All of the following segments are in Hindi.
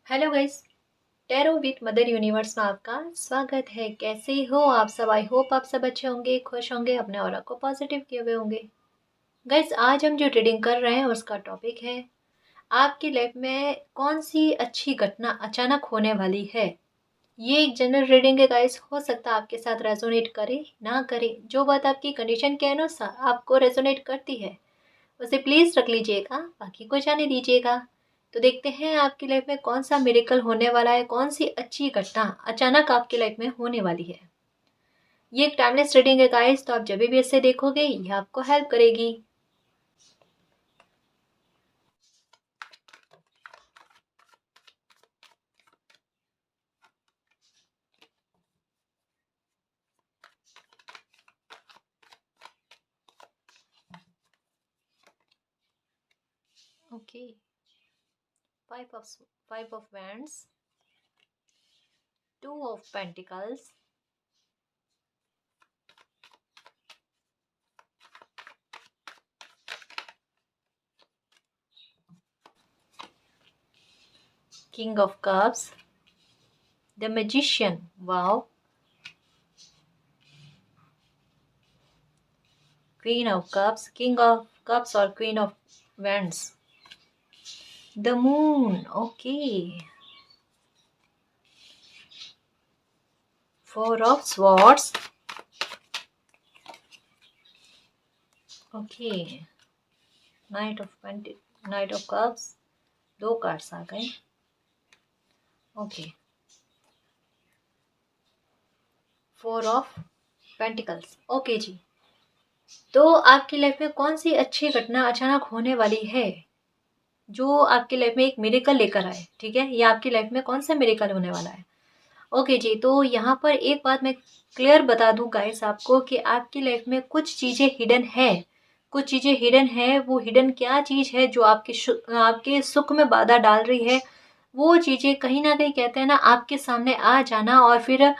Hello guys. Tarot with mother universe में आपका स्वागत है। कैसे हो आप सब? आई होप आप सब अच्छे होंगे, खुश होंगे, अपने ऑरा को पॉजिटिव किए हुए होंगे। गाइस, आज हम जो रीडिंग कर रहे हैं उसका टॉपिक है आपकी लाइफ में कौन सी अच्छी घटना अचानक होने वाली है। ये एक जनरल रीडिंग है गाइस। हो सकता है आपके साथ रेजोनेट करे ना करे। जो बात आपकी कंडीशन के अनुसार आपको रेजोनेट करती है उसे प्लीज़ रख लीजिएगा, बाकी को जाने दीजिएगा। तो देखते हैं आपकी लाइफ में कौन सा मिरेकल होने वाला है, कौन सी अच्छी घटना अचानक आपकी लाइफ में होने वाली है। ये एक टाइमलेस रीडिंग है गाइस, तो आप जब भी इसे देखोगे ये आपको हेल्प करेगी। Okay, five of wands, two of pentacles, king of cups, the magician, wow, queen of cups, king of cups और queen of wands, the moon, okay, four of swords, okay, knight of cups, दो कार्ड्स आ गए। Okay, four of pentacles, okay जी। तो आपकी लाइफ में कौन सी अच्छी घटना अचानक होने वाली है जो आपकी लाइफ में एक मिरेकल लेकर आए? ठीक है, ये आपकी लाइफ में कौन सा मिरेकल होने वाला है? ओके जी, तो यहाँ पर एक बात मैं क्लियर बता दूं गाइस आपको कि आपकी लाइफ में कुछ चीज़ें हिडन है। कुछ चीज़ें हिडन है। वो हिडन क्या चीज़ है जो आपके सुख में बाधा डाल रही है? वो चीज़ें कहीं ना कहीं कहते हैं ना आपके सामने आ जाना, और फिर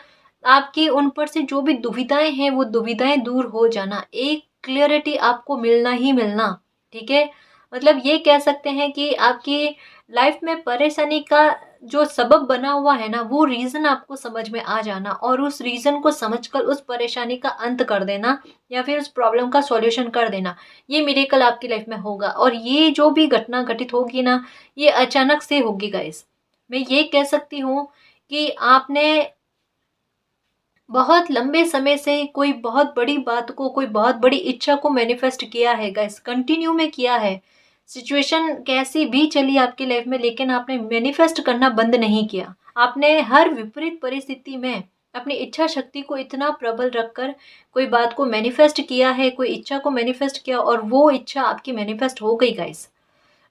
आपकी उन पर से जो भी दुविधाएं हैं वो दुविधाएं दूर हो जाना, एक क्लियरिटी आपको मिलना ही मिलना। ठीक है, मतलब ये कह सकते हैं कि आपकी लाइफ में परेशानी का जो सबब बना हुआ है ना, वो रीज़न आपको समझ में आ जाना और उस रीज़न को समझकर उस परेशानी का अंत कर देना या फिर उस प्रॉब्लम का सॉल्यूशन कर देना, ये मिरेकल आपकी लाइफ में होगा। और ये जो भी घटना घटित होगी ना, ये अचानक से होगी गाइस। मैं ये कह सकती हूँ कि आपने बहुत लंबे समय से कोई बहुत बड़ी बात को, कोई बहुत बड़ी इच्छा को मैनिफेस्ट किया है गाइस, कंटिन्यू में किया है। सिचुएशन कैसी भी चली आपकी लाइफ में, लेकिन आपने मैनिफेस्ट करना बंद नहीं किया। आपने हर विपरीत परिस्थिति में अपनी इच्छा शक्ति को इतना प्रबल रखकर कोई बात को मैनिफेस्ट किया है, कोई इच्छा को मैनिफेस्ट किया, और वो इच्छा आपकी मैनिफेस्ट हो गई गाइस।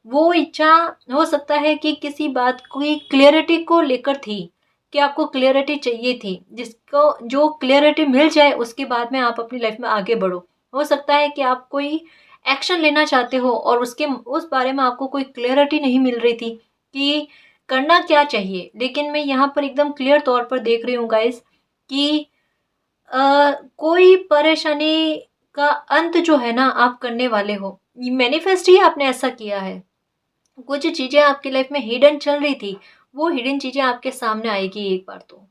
वो इच्छा हो सकता है कि किसी बात की क्लियरिटी को लेकर थी, कि आपको क्लियरिटी चाहिए थी, जिसको जो क्लियरिटी मिल जाए उसके बाद में आप अपनी लाइफ में आगे बढ़ो। हो सकता है कि आप कोई एक्शन लेना चाहते हो और उस बारे में आपको कोई क्लियरिटी नहीं मिल रही थी कि करना क्या चाहिए। लेकिन मैं यहाँ पर एकदम क्लियर तौर पर देख रही हूँ गाइस कि कोई परेशानी का अंत जो है ना आप करने वाले हो। मैनिफेस्ट ही आपने ऐसा किया है। कुछ चीज़ें आपकी लाइफ में हिडन चल रही थी, वो हिडन चीज़ें आपके सामने आएगी एक बार। तो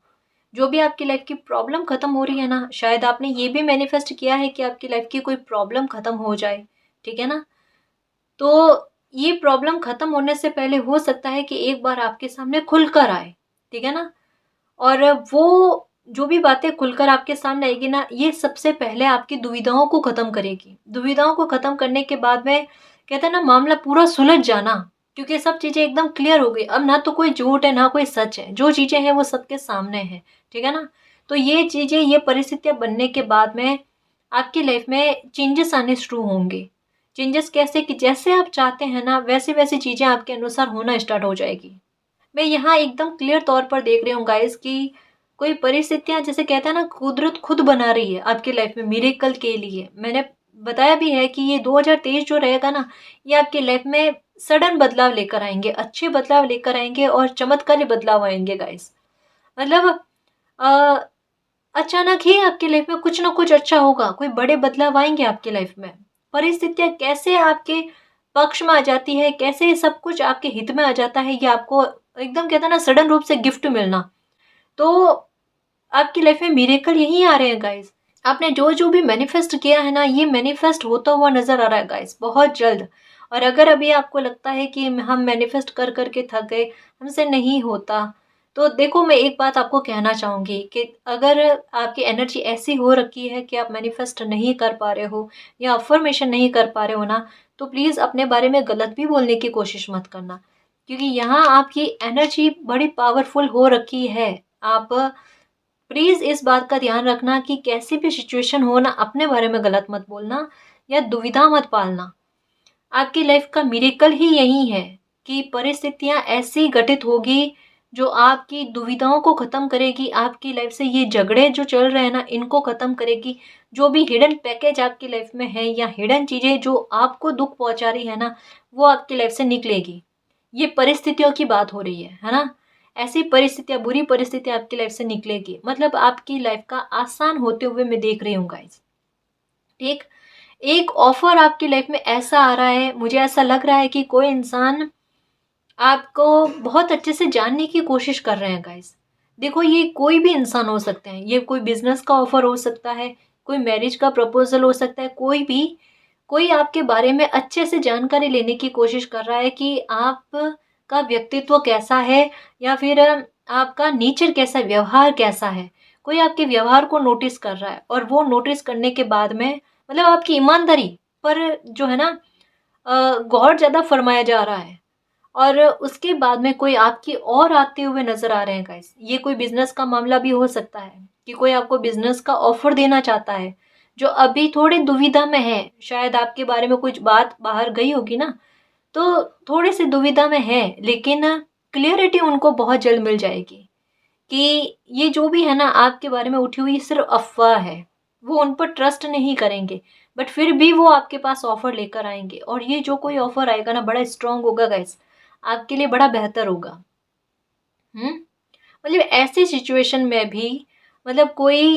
जो भी आपकी लाइफ की प्रॉब्लम खत्म हो रही है ना, शायद आपने ये भी मैनिफेस्ट किया है कि आपकी लाइफ की कोई प्रॉब्लम खत्म हो जाए। ठीक है ना? तो ये प्रॉब्लम खत्म होने से पहले हो सकता है कि एक बार आपके सामने खुलकर आए। ठीक है ना? और वो जो भी बातें खुलकर आपके सामने आएगी ना, ये सबसे पहले आपकी दुविधाओं को खत्म करेगी। दुविधाओं को खत्म करने के बाद में कहते हैं ना, मामला पूरा सुलझ जाना, क्योंकि सब चीजें एकदम क्लियर हो गई। अब ना तो कोई झूठ है ना कोई सच है, जो चीजें हैं वो सबके सामने है। ठीक है ना? तो ये चीजें, ये परिस्थितियां बनने के बाद में आपकी लाइफ में चेंजेस आने शुरू होंगे। चेंजेस कैसे? कि जैसे आप चाहते हैं ना, वैसे वैसी चीजें आपके अनुसार होना स्टार्ट हो जाएगी। मैं यहाँ एकदम क्लियर तौर पर देख रही हूँ गाइस कि कोई परिस्थितियां, जैसे कहते हैं ना, कुदरत खुद बना रही है आपकी लाइफ में मिरेकल के लिए। मैंने बताया भी है कि ये 2023 जो रहेगा ना, ये आपकी लाइफ में सडन बदलाव लेकर आएंगे, अच्छे बदलाव लेकर आएंगे और चमत्कारी बदलाव आएंगे गाइस। मतलब अ, अचानक ही आपकी लाइफ में कुछ ना कुछ अच्छा होगा, कोई बड़े बदलाव आएंगे आपकी लाइफ में। परिस्थितियां कैसे आपके पक्ष में आ जाती है, कैसे सब कुछ आपके हित में आ जाता है, ये आपको एकदम कहते हैं ना सडन रूप से गिफ्ट मिलना, तो आपकी लाइफ में मिरेकल यही आ रहे हैं गाइस। आपने जो जो भी मैनिफेस्ट किया है ना, ये मैनिफेस्ट होता हुआ नजर आ रहा है गाइस बहुत जल्द। और अगर अभी आपको लगता है कि हम मैनिफेस्ट कर करके थक गए, हमसे नहीं होता, तो देखो मैं एक बात आपको कहना चाहूंगी कि अगर आपकी एनर्जी ऐसी हो रखी है कि आप मैनिफेस्ट नहीं कर पा रहे हो या अफर्मेशन नहीं कर पा रहे हो ना, तो प्लीज अपने बारे में गलत भी बोलने की कोशिश मत करना, क्योंकि यहाँ आपकी एनर्जी बड़ी पावरफुल हो रखी है। आप प्लीज इस बात का ध्यान रखना कि कैसी भी सिचुएशन हो ना, अपने बारे में गलत मत बोलना या दुविधा मत पालना। आपकी लाइफ का मिरेकल ही यही है कि परिस्थितियां ऐसी घटित होगी जो आपकी दुविधाओं को खत्म करेगी, आपकी लाइफ से ये झगड़े जो चल रहे हैं ना इनको खत्म करेगी। जो भी हिडन पैकेज आपकी लाइफ में है या हिडन चीजें जो आपको दुख पहुंचा रही है ना, वो आपकी लाइफ से निकलेगी। ये परिस्थितियों की बात हो रही है ना। ऐसी परिस्थितियां, बुरी परिस्थितियां आपकी लाइफ से निकलेगी, मतलब आपकी लाइफ का आसान होते हुए मैं देख रही हूँ गाइज। ठीक, एक ऑफर आपकी लाइफ में ऐसा आ रहा है, मुझे ऐसा लग रहा है कि कोई इंसान आपको बहुत अच्छे से जानने की कोशिश कर रहे हैं गाइस। देखो ये कोई भी इंसान हो सकते हैं, ये कोई बिजनेस का ऑफर हो सकता है, कोई मैरिज का प्रपोजल हो सकता है, कोई भी, कोई आपके बारे में अच्छे से जानकारी लेने की कोशिश कर रहा है कि आपका व्यक्तित्व कैसा है या फिर आपका नेचर कैसा, व्यवहार कैसा है। कोई आपके व्यवहार को नोटिस कर रहा है और वो नोटिस करने के बाद में मतलब आपकी ईमानदारी पर जो है ना गौर ज्यादा फरमाया जा रहा है। और उसके बाद में कोई आपकी और आते हुए नजर आ रहे हैं गाइस। ये कोई बिजनेस का मामला भी हो सकता है कि कोई आपको बिजनेस का ऑफर देना चाहता है, जो अभी थोड़ी दुविधा में है, शायद आपके बारे में कुछ बात बाहर गई होगी ना, तो थोड़ी सी दुविधा में है, लेकिन क्लियरिटी उनको बहुत जल्द मिल जाएगी कि ये जो भी है ना आपके बारे में उठी हुई सिर्फ अफवाह है। वो उन पर ट्रस्ट नहीं करेंगे, बट फिर भी वो आपके पास ऑफर लेकर आएंगे, और ये जो कोई ऑफर आएगा ना बड़ा स्ट्रांग होगा गाइस, आपके लिए बड़ा बेहतर होगा। मतलब ऐसी सिचुएशन में भी मतलब कोई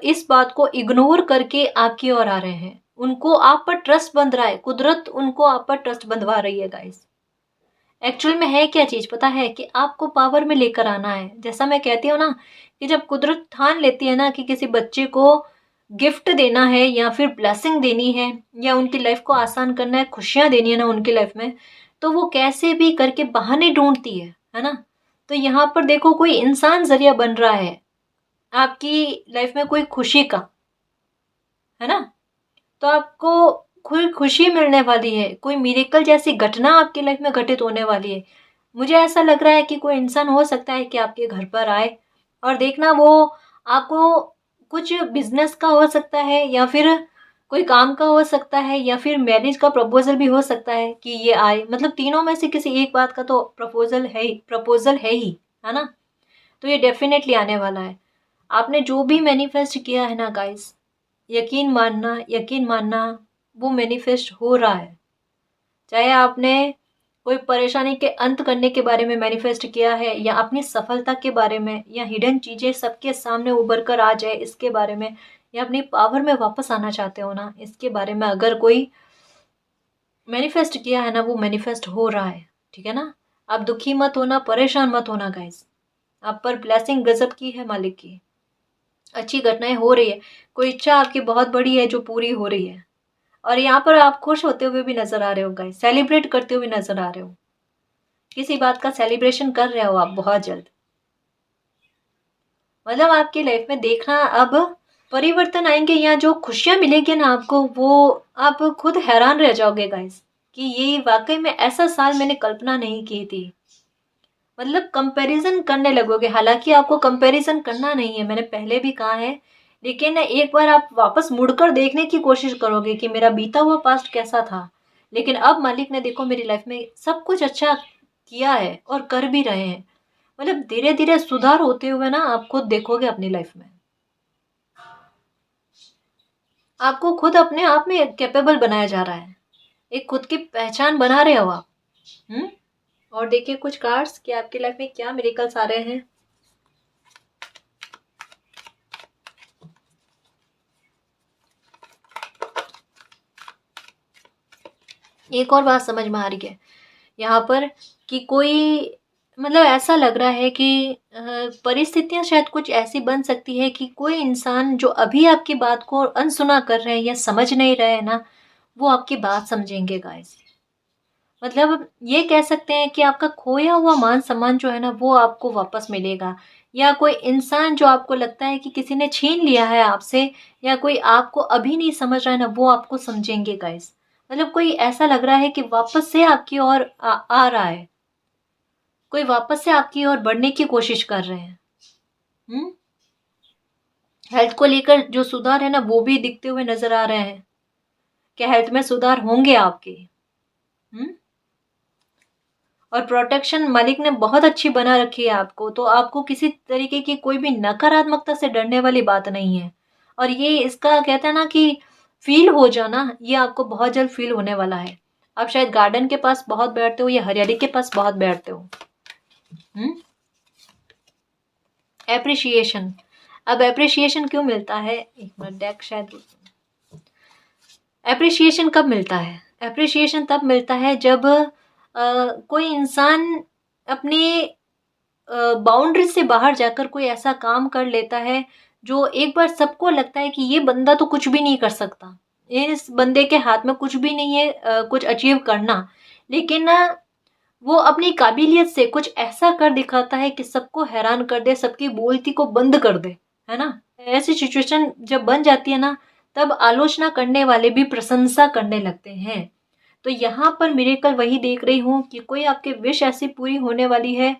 इस बात को इग्नोर करके आपकी ओर आ रहे हैं, उनको आप पर ट्रस्ट बंध रहा है, कुदरत उनको आप पर ट्रस्ट बंधवा रही है गाइस। एक्चुअल में है क्या चीज पता है कि आपको पावर में लेकर आना है। जैसा मैं कहती हूँ ना कि जब कुदरत ठान लेती है ना कि किसी बच्चे को गिफ्ट देना है या फिर ब्लेसिंग देनी है या उनकी लाइफ को आसान करना है, खुशियां देनी है ना उनकी लाइफ में, तो वो कैसे भी करके बहाने ढूंढती है ना। तो यहाँ पर देखो कोई इंसान जरिया बन रहा है आपकी लाइफ में कोई खुशी का, है ना। तो आपको कोई खुशी मिलने वाली है, कोई मिरेकल जैसी घटना आपकी लाइफ में घटित होने वाली है। मुझे ऐसा लग रहा है कि कोई इंसान हो सकता है कि आपके घर पर आए, और देखना वो आपको कुछ बिजनेस का हो सकता है या फिर कोई काम का हो सकता है या फिर मैरिज का प्रपोजल भी हो सकता है कि ये आए, मतलब तीनों में से किसी एक बात का तो प्रपोजल है ही, है ना। तो ये डेफिनेटली आने वाला है। आपने जो भी मैनिफेस्ट किया है ना गाइस, यकीन मानना वो मैनिफेस्ट हो रहा है। चाहे आपने कोई परेशानी के अंत करने के बारे में मैनिफेस्ट किया है या अपनी सफलता के बारे में या हिडन चीजें सबके सामने उभर कर आ जाए इसके बारे में, या अपनी पावर में वापस आना चाहते हो ना इसके बारे में अगर कोई मैनिफेस्ट किया है ना, वो मैनिफेस्ट हो रहा है। ठीक है ना। आप दुखी मत होना, परेशान मत होना गाइस। आप पर ब्लेसिंग गजब की है मालिक की, अच्छी घटनाएं हो रही है, कोई इच्छा आपकी बहुत बड़ी है जो पूरी हो रही है। और यहाँ पर आप खुश होते हुए भी नजर आ रहे हो गाइस, सेलिब्रेट करते हुए नजर आ रहे हो, किसी बात का सेलिब्रेशन कर रहे हो आप बहुत जल्द। मतलब आपकी लाइफ में देखना अब परिवर्तन आएंगे, या जो खुशियां मिलेगी ना आपको, वो आप खुद हैरान रह जाओगे गाइस कि ये वाकई में ऐसा साल मैंने कल्पना नहीं की थी। मतलब कंपैरिजन करने लगोगे, हालांकि आपको कंपैरिजन करना नहीं है, मैंने पहले भी कहा है, लेकिन एक बार आप वापस मुड़कर देखने की कोशिश करोगे कि मेरा बीता हुआ पास्ट कैसा था, लेकिन अब मालिक ने देखो मेरी लाइफ में सब कुछ अच्छा किया है और कर भी रहे हैं। मतलब धीरे धीरे सुधार होते हुए ना आप खुद देखोगे अपनी लाइफ में, आपको खुद अपने आप में कैपेबल बनाया जा रहा है, एक खुद की पहचान बना रहे हो आप। हम्म। और देखिए कुछ कार्ड्स कि आपकी लाइफ में क्या मिरेकल्स आ रहे हैं। एक और बात समझ में आ रही है यहाँ पर कि कोई मतलब ऐसा लग रहा है कि परिस्थितियाँ शायद कुछ ऐसी बन सकती है कि कोई इंसान जो अभी आपकी बात को अनसुना कर रहे हैं या समझ नहीं रहे हैं ना, वो आपकी बात समझेंगे गाइस। मतलब ये कह सकते हैं कि आपका खोया हुआ मान-सम्मान जो है ना, वो आपको वापस मिलेगा। या कोई इंसान जो आपको लगता है कि किसी ने छीन लिया है आपसे, या कोई आपको अभी नहीं समझ रहा है ना, वो आपको समझेंगे गाइस। मतलब कोई ऐसा लग रहा है कि वापस से आपकी ओर आ रहा है। कोई वापस से आपकी ओर बढ़ने की कोशिश कर रहे हैं। हुँ? हेल्थ को लेकर जो सुधार है ना, वो भी दिखते हुए नज़र आ रहे हैं। क्या हेल्थ में सुधार होंगे आपके? हुँ? और प्रोटेक्शन मालिक ने बहुत अच्छी बना रखी है आपको, तो आपको किसी तरीके की कोई भी नकारात्मकता से डरने वाली बात नहीं है। और ये इसका कहते हैं ना कि फ़ील हो जाना, ये आपको बहुत जल्द फ़ील होने वाला है। आप शायद गार्डन के पास बहुत बैठते हो या हरियाली के पास बहुत बैठते हो। हुँ? एप्रिशिएशन। अब एप्रिशिएशन क्यों मिलता है? एक मिनट, डेक शायद। एप्रिशिएशन कब मिलता है? एप्रिशिएशन तब मिलता है जब कोई इंसान अपने बाउंड्री से बाहर जाकर कोई ऐसा काम कर लेता है, जो एक बार सबको लगता है कि ये बंदा तो कुछ भी नहीं कर सकता। इस बंदे के हाथ में कुछ भी नहीं है कुछ अचीव करना। लेकिन वो अपनी काबिलियत से कुछ ऐसा कर दिखाता है कि सबको हैरान कर दे, सबकी बोलती को बंद कर दे, है ना? ऐसी सिचुएशन जब बन जाती है ना, तब आलोचना करने वाले भी प्रशंसा करने लगते हैं। तो यहाँ पर मिरेकल वही देख रही हूँ कि कोई आपकी विश ऐसी पूरी होने वाली है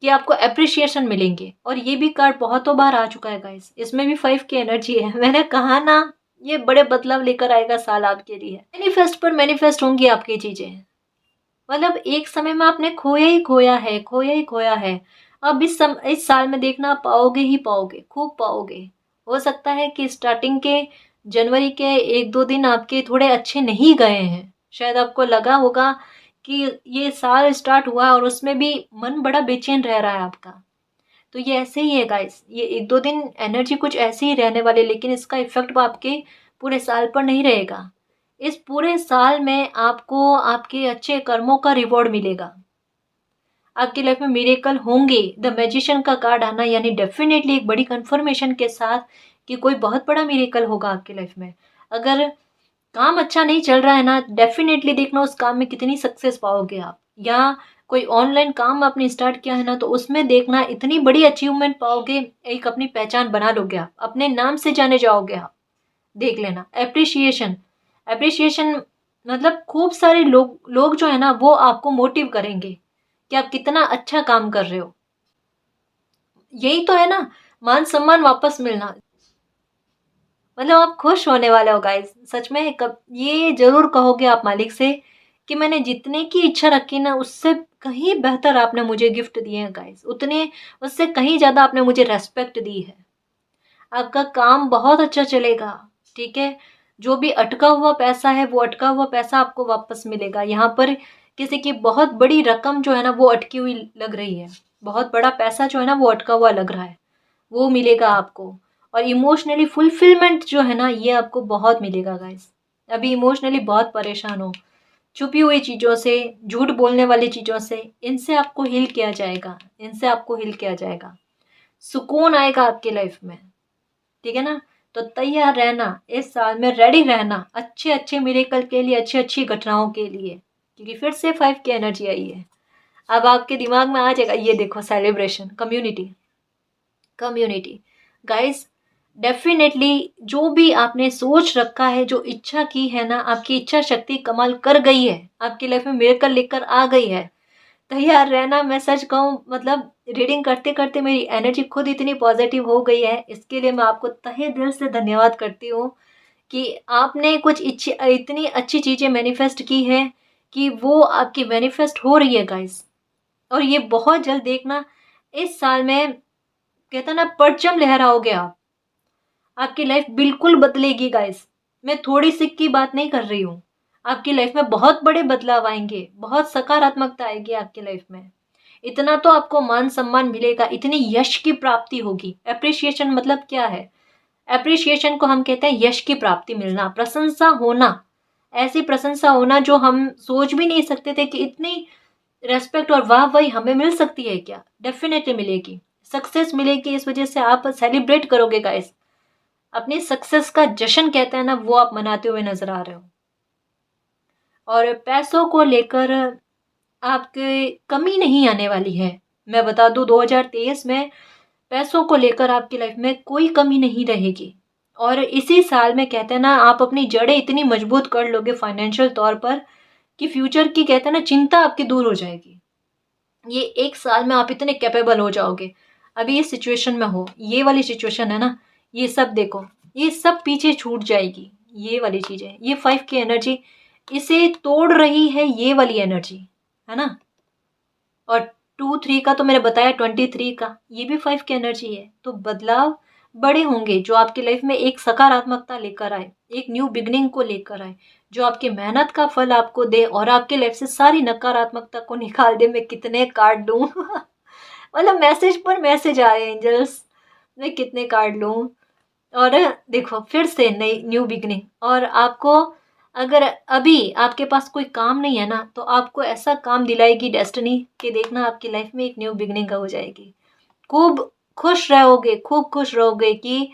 कि आपको एप्रिशिएशन मिलेंगे। और ये भी कार्ड बहुतों बार आ चुका है गाइस, इसमें भी 5 की एनर्जी है। मैंने कहा ना, ये बड़े बदलाव लेकर आएगा साल आपके लिए। मैनिफेस्ट पर मैनिफेस्ट होंगी आपकी चीजें। मतलब एक समय में आपने खोया ही खोया है, खोया ही खोया है। अब इस साल में देखना, आप पाओगे ही पाओगे, खूब पाओगे। हो सकता है कि स्टार्टिंग के जनवरी के 1-2 दिन आपके थोड़े अच्छे नहीं गए हैं। शायद आपको लगा होगा कि ये साल स्टार्ट हुआ और उसमें भी मन बड़ा बेचैन रह रहा है आपका। तो ये ऐसे ही है गाइस, ये 1-2 दिन एनर्जी कुछ ऐसे ही रहने वाले, लेकिन इसका इफ़ेक्ट आपके पूरे साल पर नहीं रहेगा। इस पूरे साल में आपको आपके अच्छे कर्मों का रिवॉर्ड मिलेगा। आपकी लाइफ में मिरेकल होंगे। द मैजिशियन का कार्ड आना यानी डेफिनेटली एक बड़ी कन्फर्मेशन के साथ कि कोई बहुत बड़ा मिरेकल होगा आपकी लाइफ में। अगर काम अच्छा नहीं चल रहा है ना, डेफिनेटली देखना उस काम में कितनी सक्सेस पाओगे आप। या कोई ऑनलाइन काम आपने स्टार्ट किया है ना, तो उसमें देखना इतनी बड़ी अचीवमेंट पाओगे, एक अपनी पहचान बना लोगे आप, अपने नाम से जाने जाओगे आप। देख लेना। एप्रिशिएशन, एप्रिशिएशन मतलब खूब सारे लोग जो है ना, वो आपको मोटिव करेंगे कि आप कितना अच्छा काम कर रहे हो। यही तो है ना, मान सम्मान वापस मिलना। मतलब आप खुश होने वाले हो गाइस, सच में। कब ये जरूर कहोगे आप मालिक से कि मैंने जितने की इच्छा रखी ना, उससे कहीं बेहतर आपने मुझे गिफ्ट दिए हैं गाइस। उतने, उससे कहीं ज्यादा आपने मुझे रेस्पेक्ट दी है। आपका काम बहुत अच्छा चलेगा, ठीक है? जो भी अटका हुआ पैसा है, वो अटका हुआ पैसा आपको वापस मिलेगा। यहाँ पर किसी की बहुत बड़ी रकम जो है ना, वो अटकी हुई लग रही है। बहुत बड़ा पैसा जो है ना, वो अटका हुआ लग रहा है, वो मिलेगा आपको। और इमोशनली फुलफिलमेंट जो है ना, ये आपको बहुत मिलेगा गाइस। अभी इमोशनली बहुत परेशान हो, छुपी हुई चीज़ों से, झूठ बोलने वाली चीज़ों से, इनसे आपको हील किया जाएगा, इनसे आपको हील किया जाएगा। सुकून आएगा आपकी लाइफ में, ठीक है ना? तो तैयार रहना, इस साल में रेडी रहना अच्छे अच्छे मिरेकल के लिए, अच्छी अच्छी घटनाओं के लिए, क्योंकि फिर से 5 की एनर्जी आई है। अब आपके दिमाग में आ जाएगा, ये देखो, celebration, community, community. Guys, definitely जो भी आपने सोच रखा है, जो इच्छा की है ना, आपकी इच्छा शक्ति कमाल कर गई है, आपकी लाइफ में मिरेकल लेकर आ गई है। तैयार रहना। मैं सच कहूँ, मतलब रीडिंग करते करते मेरी एनर्जी खुद इतनी पॉजिटिव हो गई है, इसके लिए मैं आपको तहे दिल से धन्यवाद करती हूँ कि आपने कुछ इतनी अच्छी चीज़ें मैनिफेस्ट की है कि वो आपकी मैनिफेस्ट हो रही है गाइस। और ये बहुत जल्द देखना, इस साल में कहता ना, परचम लहराओगे आप। आपकी लाइफ बिल्कुल बदलेगी गाइस। मैं थोड़ी सी की बात नहीं कर रही हूँ। आपकी लाइफ में बहुत बड़े बदलाव आएंगे, बहुत सकारात्मकता आएगी आपकी लाइफ में। इतना तो आपको मान सम्मान मिलेगा, इतनी यश की प्राप्ति होगी। एप्रिशिएशन मतलब क्या है? एप्रिशिएशन को हम कहते हैं यश की प्राप्ति मिलना, प्रशंसा होना। ऐसी प्रशंसा होना जो हम सोच भी नहीं सकते थे कि इतनी रेस्पेक्ट और वाहवाही हमें मिल सकती है क्या? डेफिनेटली मिलेगी। सक्सेस मिलेगी, इस वजह से आप सेलिब्रेट करोगे गाइस। अपनी सक्सेस का जश्न कहते हैं ना, वो आप मनाते हुए नजर आ रहे हो। और पैसों को लेकर आपके कमी नहीं आने वाली है। मैं बता दूं 2023 में पैसों को लेकर आपकी लाइफ में कोई कमी नहीं रहेगी। और इसी साल में कहते हैं ना, आप अपनी जड़ें इतनी मजबूत कर लोगे फाइनेंशियल तौर पर कि फ्यूचर की कहते हैं ना चिंता आपकी दूर हो जाएगी। ये एक साल में आप इतने कैपेबल हो जाओगे। अभी ये सिचुएशन में हो, ये वाली सिचुएशन है ना, ये सब देखो, ये सब पीछे छूट जाएगी। ये वाली चीजें, ये 5 की एनर्जी इसे तोड़ रही है, ये वाली एनर्जी है ना। और 2 3 का तो मैंने बताया, 23 का ये भी 5 की एनर्जी है। तो बदलाव बड़े होंगे जो आपकी लाइफ में एक सकारात्मकता लेकर आए, एक न्यू बिगनिंग को लेकर आए, जो आपकी मेहनत का फल आपको दे और आपके लाइफ से सारी नकारात्मकता को निकाल दे। मैं कितने कार्ड लूं मतलब मैसेज पर मैसेज आ रहे हैं एंजल्स, मैं कितने कार्ड लूं। और देखो फिर से नई न्यू बिगनिंग। और आपको अगर अभी आपके पास कोई काम नहीं है ना, तो आपको ऐसा काम दिलाएगी डेस्टिनी कि देखना आपकी लाइफ में एक न्यू बिगनिंग हो जाएगी। खूब खुश रहोगे, खूब खुश रहोगे कि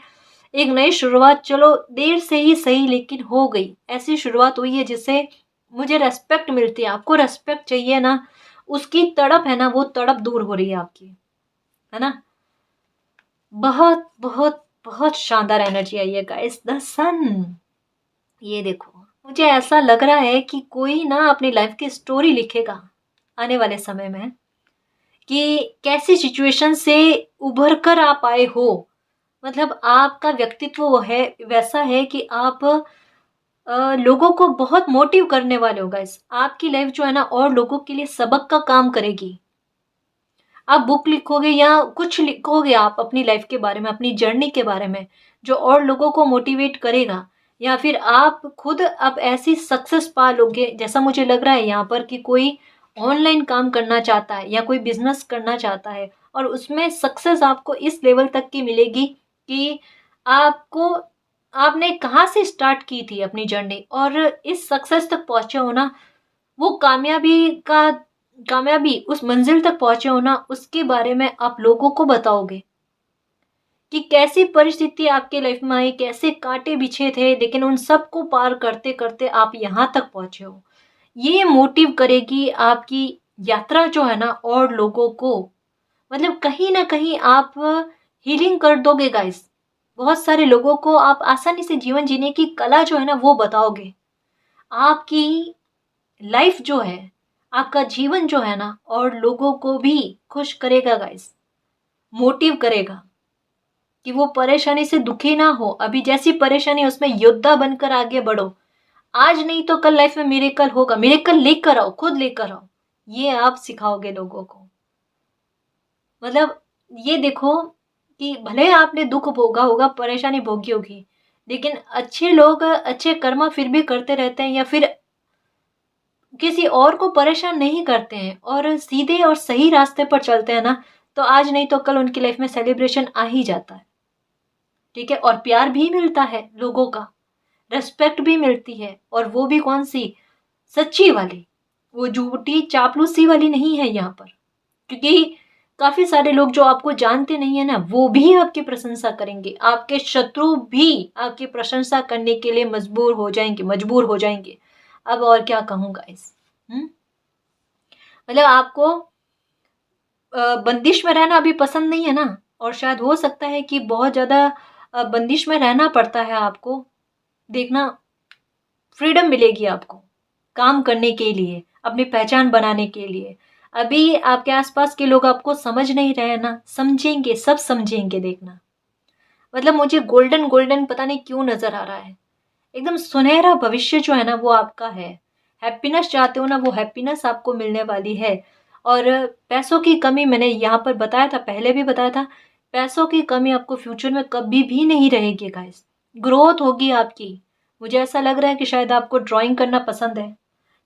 एक नई शुरुआत, चलो देर से ही सही लेकिन हो गई। ऐसी शुरुआत हुई है जिससे मुझे रेस्पेक्ट मिलती है। आपको रेस्पेक्ट चाहिए ना, उसकी तड़प है ना, वो तड़प दूर हो रही है आपकी, है ना। बहुत बहुत बहुत शानदार एनर्जी आई है गाइस, द सन। ये देखो, मुझे ऐसा लग रहा है कि कोई ना अपनी लाइफ की स्टोरी लिखेगा आने वाले समय में, कि कैसी सिचुएशन से उभर कर आप आए हो। मतलब आपका व्यक्तित्व वो है, वैसा है कि आप लोगों को बहुत मोटिव करने वाले हो गाइस। आपकी लाइफ जो है ना, और लोगों के लिए सबक का काम करेगी। आप बुक लिखोगे या कुछ लिखोगे आप अपनी लाइफ के बारे में, अपनी जर्नी के बारे में, जो और लोगों को मोटिवेट करेगा। या फिर आप खुद अब ऐसी सक्सेस पा लोगे, जैसा मुझे लग रहा है यहाँ पर कि कोई ऑनलाइन काम करना चाहता है या कोई बिजनेस करना चाहता है, और उसमें सक्सेस आपको इस लेवल तक की मिलेगी कि आपको, आपने कहाँ से स्टार्ट की थी अपनी जर्नी और इस सक्सेस तक पहुंचे हो ना, वो कामयाबी उस मंजिल तक पहुंचे हो ना, उसके बारे में आप लोगों को बताओगे कि कैसी परिस्थिति आपके लाइफ में आई, कैसे कांटे बिछे थे, लेकिन उन सब को पार करते करते आप यहाँ तक पहुंचे हो। ये मोटिव करेगी आपकी यात्रा जो है ना, और लोगों को मतलब कहीं ना कहीं आप हीलिंग कर दोगे गाइस। बहुत सारे लोगों को आप आसानी से जीवन जीने की कला जो है ना, वो बताओगे। आपकी लाइफ जो है, आपका जीवन जो है ना, और लोगों को भी खुश करेगा गाइस, मोटिव करेगा कि वो परेशानी से दुखी ना हो। अभी जैसी परेशानी है उसमें योद्धा बनकर आगे बढ़ो। आज नहीं तो कल लाइफ में मिरेकल होगा, मिरेकल लेकर आओ, खुद लेकर आओ। ये आप सिखाओगे लोगों को। मतलब ये देखो कि भले आपने दुख भोगा होगा, परेशानी भोगी होगी, लेकिन अच्छे लोग अच्छे कर्म फिर भी करते रहते हैं, या फिर किसी और को परेशान नहीं करते हैं और सीधे और सही रास्ते पर चलते हैं ना, तो आज नहीं तो कल उनकी लाइफ में सेलिब्रेशन आ ही जाता है। ठीक है, और प्यार भी मिलता है लोगों का, रेस्पेक्ट भी मिलती है, और वो भी कौन सी, सच्ची वाली, वो झूठी चापलूसी वाली नहीं है यहाँ पर। क्योंकि काफी सारे लोग जो आपको जानते नहीं है ना, वो भी आपकी प्रशंसा करेंगे, आपके शत्रु भी आपकी प्रशंसा करने के लिए मजबूर हो जाएंगे। अब और क्या कहूँगा इस, मतलब आपको बंदिश में रहना अभी पसंद नहीं है ना, और शायद हो सकता है कि बहुत ज़्यादा बंदिश में रहना पड़ता है आपको। देखना, फ्रीडम मिलेगी आपको काम करने के लिए, अपनी पहचान बनाने के लिए। अभी आपके आसपास के लोग आपको समझ नहीं रहे ना, समझेंगे, सब समझेंगे। देखना, मतलब मुझे गोल्डन गोल्डन पता नहीं क्यों नजर आ रहा है। एकदम सुनहरा भविष्य जो है ना, वो आपका है। हैप्पीनेस चाहते हो ना, वो हैप्पीनेस आपको मिलने वाली है। और पैसों की कमी, मैंने यहाँ पर बताया था, पहले भी बताया था, पैसों की कमी आपको फ्यूचर में कभी भी नहीं रहेगी गाइस। ग्रोथ होगी आपकी। मुझे ऐसा लग रहा है कि शायद आपको ड्राइंग करना पसंद है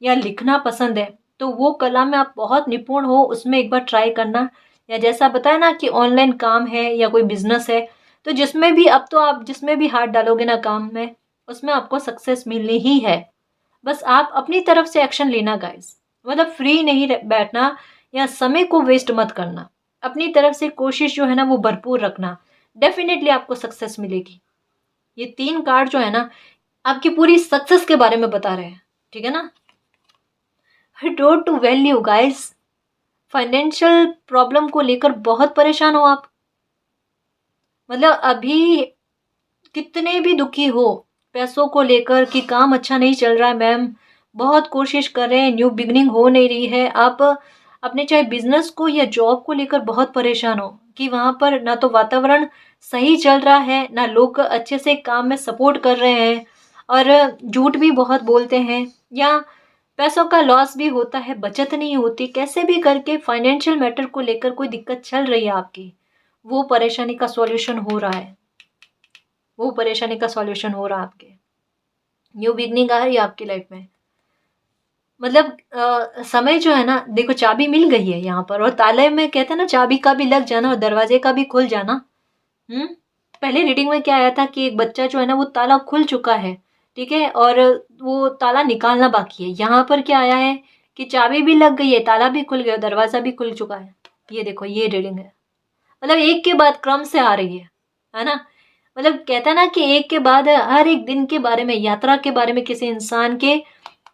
या लिखना पसंद है, तो वो कला में आप बहुत निपुण हो, उसमें एक बार ट्राई करना। या जैसा बताया ना कि ऑनलाइन काम है या कोई बिजनेस है, तो जिसमें भी, अब तो आप जिसमें भी हाथ डालोगे ना काम में, उसमें आपको सक्सेस मिलनी ही है। बस आप अपनी तरफ से एक्शन लेना गाइस। मतलब फ्री नहीं बैठना या समय को वेस्ट मत करना। अपनी तरफ से कोशिश जो है ना वो भरपूर रखना, डेफिनेटली आपको सक्सेस मिलेगी। ये 3 कार्ड जो है ना आपकी पूरी सक्सेस के बारे में बता रहे हैं, ठीक है ना। Don't to value guys, financial problem को लेकर बहुत परेशान हो आप। मतलब अभी कितने भी दुखी हो पैसों को लेकर कि काम अच्छा नहीं चल रहा है मैम, बहुत कोशिश कर रहे हैं, न्यू बिगनिंग हो नहीं रही है, आप अपने चाहे बिजनेस को या जॉब को लेकर बहुत परेशान हो कि वहाँ पर ना तो वातावरण सही चल रहा है, ना लोग अच्छे से काम में सपोर्ट कर रहे हैं, और झूठ भी बहुत बोलते हैं, या पैसों का लॉस भी होता है, बचत नहीं होती, कैसे भी करके फाइनेंशियल मैटर को लेकर कोई दिक्कत चल रही है आपकी, वो परेशानी का सॉल्यूशन हो रहा है, वो परेशानी का सॉल्यूशन हो रहा है आपके। न्यू बिगनिंग आ रही है आपकी लाइफ में। मतलब समय जो है ना, देखो चाबी मिल गई है यहाँ पर, और ताले में कहते हैं ना चाबी का भी लग जाना और दरवाजे का भी खुल जाना। हम्म। पहले रीडिंग में क्या आया था कि एक बच्चा जो है ना वो ताला खुल चुका है, ठीक है, और वो ताला निकालना बाकी है। यहाँ पर क्या आया है कि चाबी भी लग गई है, ताला भी खुल गया, दरवाजा भी खुल चुका है। ये देखो ये रीडिंग है, मतलब एक के बाद क्रम से आ रही है ना। मतलब कहता है ना कि एक के बाद हर एक दिन के बारे में, यात्रा के बारे में किसी इंसान के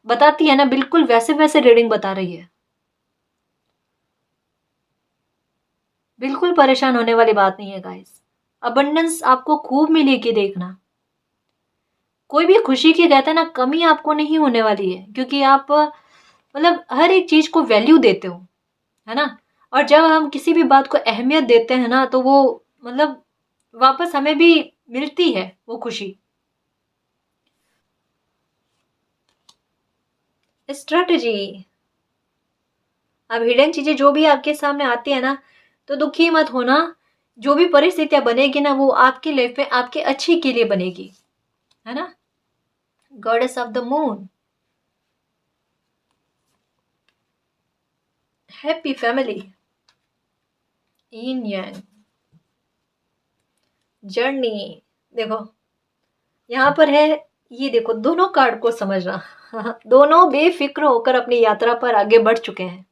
बताती है ना, बिल्कुल वैसे वैसे रीडिंग बता रही है। बिल्कुल परेशान होने वाली बात नहीं है गाइस, अबंडेंस आपको खूब मिलेगी। देखना कोई भी खुशी की कहता है ना कमी आपको नहीं होने वाली है, क्योंकि आप मतलब हर एक चीज को वैल्यू देते हो, है ना। और जब हम किसी भी बात को अहमियत देते हैं ना तो वो मतलब वापस हमें भी मिलती है वो खुशी। स्ट्रेटजी, अब हिडन चीजें जो भी आपके सामने आती है ना तो दुखी मत होना। जो भी परिस्थितियां बनेगी ना वो आपकी लाइफ में आपके अच्छे के लिए बनेगी, है ना। Goddess of the moon, happy family, in Yang, journey. देखो यहाँ पर है, ये देखो दोनों कार्ड को समझना। दोनों बेफिक्र होकर अपनी यात्रा पर आगे बढ़ चुके हैं,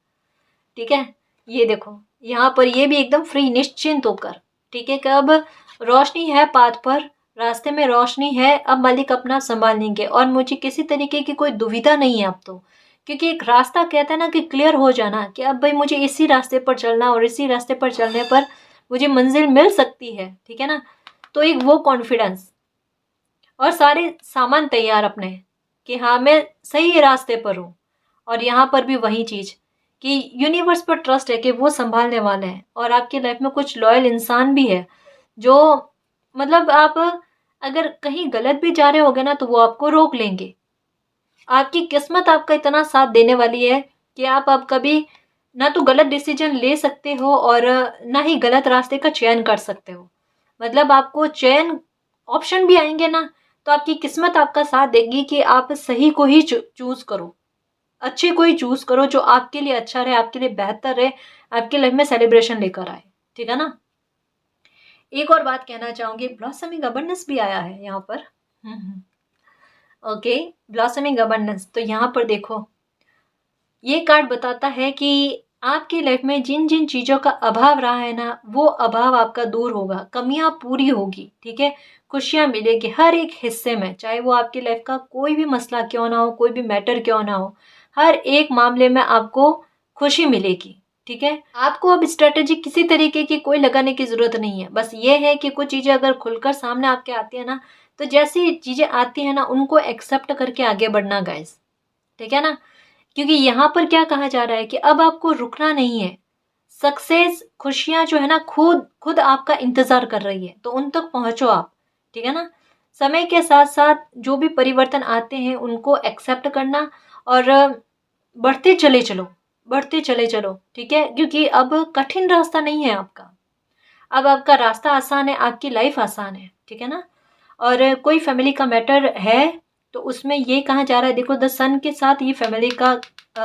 ठीक है। ये देखो यहाँ पर ये भी एकदम फ्री निश्चिंत होकर, ठीक है, कि अब रोशनी है पाथ पर, रास्ते में रोशनी है, अब मालिक अपना संभाल लेंगे और मुझे किसी तरीके की कोई दुविधा नहीं है अब तो। क्योंकि एक रास्ता कहता है ना कि क्लियर हो जाना कि अब भाई मुझे इसी रास्ते पर चलना और इसी रास्ते पर चलने पर मुझे मंजिल मिल सकती है, ठीक है ना। तो एक वो कॉन्फिडेंस और सारे सामान तैयार अपने कि हाँ मैं सही रास्ते पर हूँ। और यहाँ पर भी वही चीज़ कि यूनिवर्स पर ट्रस्ट है कि वो संभालने वाले हैं, और आपकी लाइफ में कुछ लॉयल इंसान भी है जो मतलब आप अगर कहीं गलत भी जा रहे होगे ना तो वो आपको रोक लेंगे। आपकी किस्मत आपका इतना साथ देने वाली है कि आप अब कभी ना तो गलत डिसीजन ले सकते हो और ना ही गलत रास्ते का चयन कर सकते हो। मतलब आपको चयन ऑप्शन भी आएंगे ना तो आपकी किस्मत आपका साथ देगी कि आप सही को ही चूज करो, अच्छे को ही चूज करो जो आपके लिए अच्छा रहे, आपके लिए बेहतर रहे, आपकी लाइफ में सेलिब्रेशन लेकर आए, ठीक है ना। एक और बात कहना चाहूंगी, ब्लॉसमिंग अबंडेंस भी आया है यहाँ पर। ओके, ब्लॉसमिंग अबंडेंस, तो यहाँ पर देखो ये कार्ड बताता है कि आपकी लाइफ में जिन जिन चीज़ों का अभाव रहा है ना वो अभाव आपका दूर होगा, कमियां पूरी होगी, ठीक है, खुशियां मिलेगी हर एक हिस्से में, चाहे वो आपकी लाइफ का कोई भी मसला क्यों ना हो, कोई भी मैटर क्यों ना हो, हर एक मामले में आपको खुशी मिलेगी, ठीक है। आपको अब स्ट्रेटेजी किसी तरीके की कोई लगाने की जरूरत नहीं है, बस ये है कि कुछ चीज़ें अगर खुलकर सामने आपके आती है ना तो जैसी चीज़ें आती है ना उनको एक्सेप्ट करके आगे बढ़ना गाइस, ठीक है ना। क्योंकि यहाँ पर क्या कहा जा रहा है कि अब आपको रुकना नहीं है, सक्सेस खुशियां जो है ना खुद खुद आपका इंतजार कर रही है, तो उन तक पहुंचो आप, ठीक है ना। समय के साथ साथ जो भी परिवर्तन आते हैं उनको एक्सेप्ट करना और बढ़ते चले चलो, बढ़ते चले चलो, ठीक है, क्योंकि अब कठिन रास्ता नहीं है आपका, अब आपका रास्ता आसान है, आपकी लाइफ आसान है, ठीक है ना। और कोई फैमिली का मैटर है तो उसमें ये कहा जा रहा है, देखो द सन के साथ ये फैमिली का